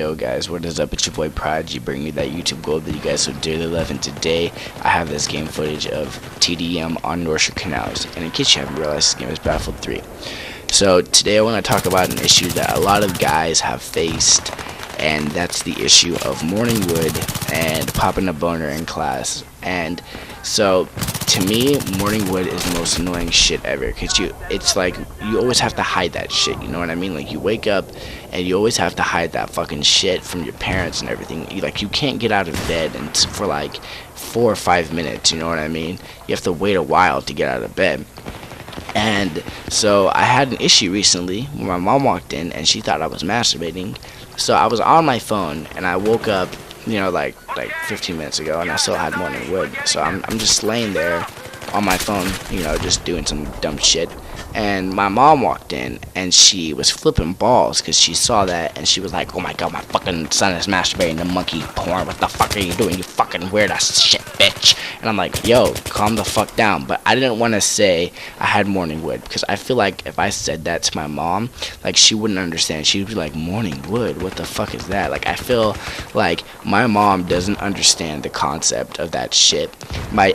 Yo guys, what is up? It's your boy Prodigy bringing you that YouTube gold that you guys so dearly love, and today I have this game footage of TDM on North Shore Canals, and in case you haven't realized, this game is Battlefield 3. So today I want to talk about an issue that a lot of guys have faced, and that's the issue of morning wood and popping a boner in class. And so to me, morning wood is the most annoying shit ever, because it's like you always have to hide that shit, you know what I mean? Like, you wake up and you always have to hide that fucking shit from your parents and everything. You can't get out of bed and for like 4 or 5 minutes, you know what I mean? You have to wait a while to get out of bed. And so I had an issue recently where my mom walked in and she thought I was masturbating. So I was on my phone and I woke up, you know, like 15 minutes ago, and I still had morning wood. So I'm just laying there on my phone, you know, just doing some dumb shit. And my mom walked in and she was flipping balls because she saw that, and she was like, "Oh my god, my fucking son is masturbating to monkey porn. What the fuck are you doing, you fucking weird ass shit, bitch?" And I'm like, "Yo, calm the fuck down." But I didn't want to say I had morning wood, because I feel like if I said that to my mom, like, she wouldn't understand. She'd be like, "Morning wood? What the fuck is that?" Like, I feel like my mom doesn't understand the concept of that shit.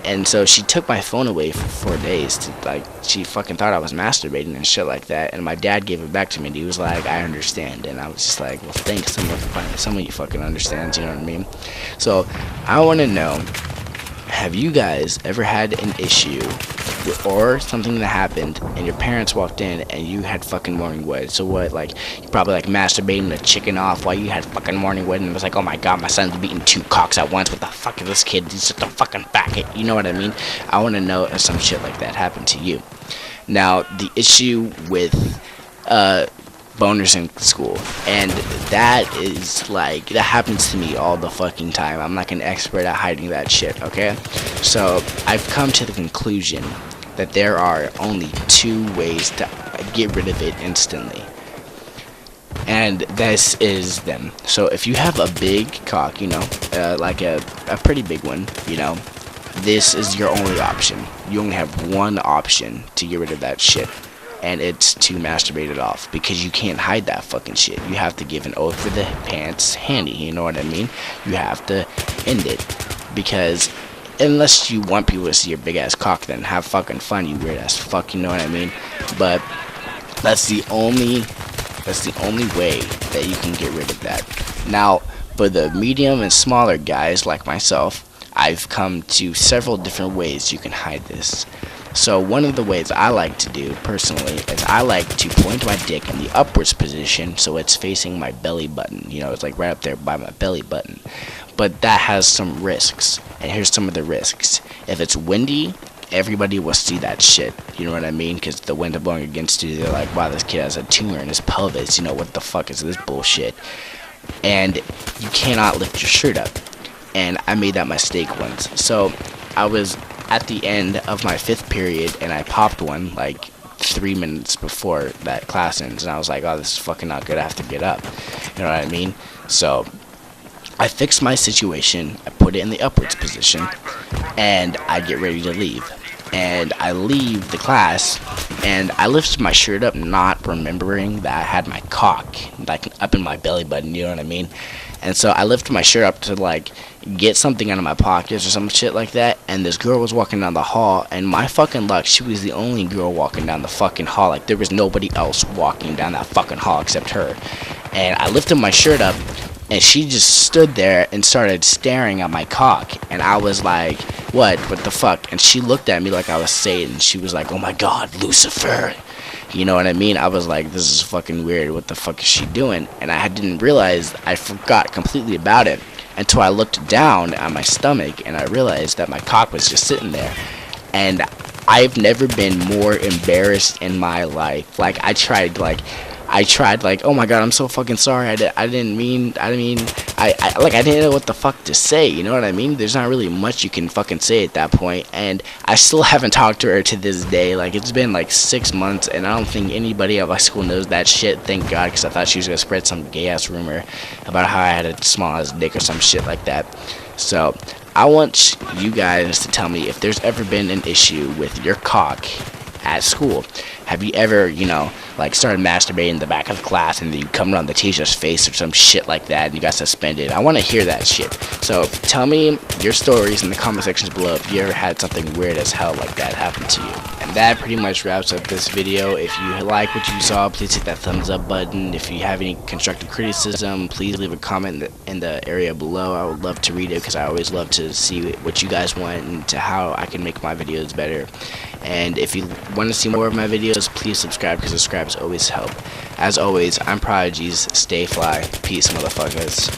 And so she took my phone away for 4 days to, like, she fucking thought I was masturbating and shit like that. And my dad gave it back to me and he was like, "I understand." And I was just like, "Well, thanks, some of you fucking understands," you know what I mean? So I want to know, have you guys ever had an issue or something that happened and your parents walked in and you had fucking morning wood? So what, like, you probably like masturbating a chicken off while you had fucking morning wood, and it was like, "Oh my god, my son's beating 2 cocks at once. What the fuck is this kid? He's just a fucking faggot." You know what I mean? I want to know if some shit like that happened to you. Now, the issue with boners in school, and that is like, that happens to me all the fucking time. I'm like an expert at hiding that shit, okay? So I've come to the conclusion that there are only 2 ways to get rid of it instantly, and this is them. So if you have a big cock, you know, like a pretty big one, you know, this is your only option. You only have one option to get rid of that shit, and it's to masturbate it off, because you can't hide that fucking shit. You have to give an oath with the pants handy, you know what I mean? You have to end it, because unless you want people to see your big ass cock, then have fucking fun, you weird ass fuck, you know what I mean? But that's the only way that you can get rid of that. Now, for the medium and smaller guys like myself, I've come to several different ways you can hide this. So one of the ways I like to do personally is I like to point my dick in the upwards position so it's facing my belly button. You know, it's like right up there by my belly button. But that has some risks, and here's some of the risks. If it's windy, everybody will see that shit, you know what I mean? Because the wind is blowing against you, they're like, "Wow, this kid has a tumor in his pelvis, you know, what the fuck is this bullshit?" And you cannot lift your shirt up. And I made that mistake once. So I was at the end of my 5th period and I popped one like 3 minutes before that class ends, and I was like, "Oh, this is fucking not good, I have to get up." You know what I mean? So I fixed my situation, I put it in the upwards position, and I get ready to leave. And I leave the class, and I lift my shirt up, not remembering that I had my cock like up in my belly button, you know what I mean? And so I lift my shirt up to like get something out of my pockets or some shit like that, and this girl was walking down the hall, and my fucking luck, she was the only girl walking down the fucking hall. Like, there was nobody else walking down that fucking hall except her. And I lifted my shirt up, and she just stood there and started staring at my cock, and I was like, what the fuck? And she looked at me like I was Satan. She was like, "Oh my god, Lucifer." You know what I mean? I was like, this is fucking weird, what the fuck is she doing? And I didn't realize, I forgot completely about it until I looked down at my stomach and I realized that my cock was just sitting there. And I've never been more embarrassed in my life. Like, I tried like, "Oh my god, I'm so fucking sorry, I didn't mean, I didn't know what the fuck to say," you know what I mean? There's not really much you can fucking say at that point, and I still haven't talked to her to this day. Like, it's been like 6 months, and I don't think anybody at my school knows that shit, thank god, because I thought she was gonna spread some gay-ass rumor about how I had a small-ass dick or some shit like that. So, I want you guys to tell me if there's ever been an issue with your cock at school. Have you ever, you know, like started masturbating in the back of the class and then you come around the teacher's face or some shit like that and you got suspended? I want to hear that shit. So tell me your stories in the comment sections below if you ever had something weird as hell like that happen to you. And that pretty much wraps up this video. If you like what you saw, please hit that thumbs up button. If you have any constructive criticism, please leave a comment in the area below. I would love to read it because I always love to see what you guys want and to how I can make my videos better. And if you want to see more of my videos, please subscribe because subscribes always help. As always, I'm Prodigies. Stay fly. Peace, motherfuckers.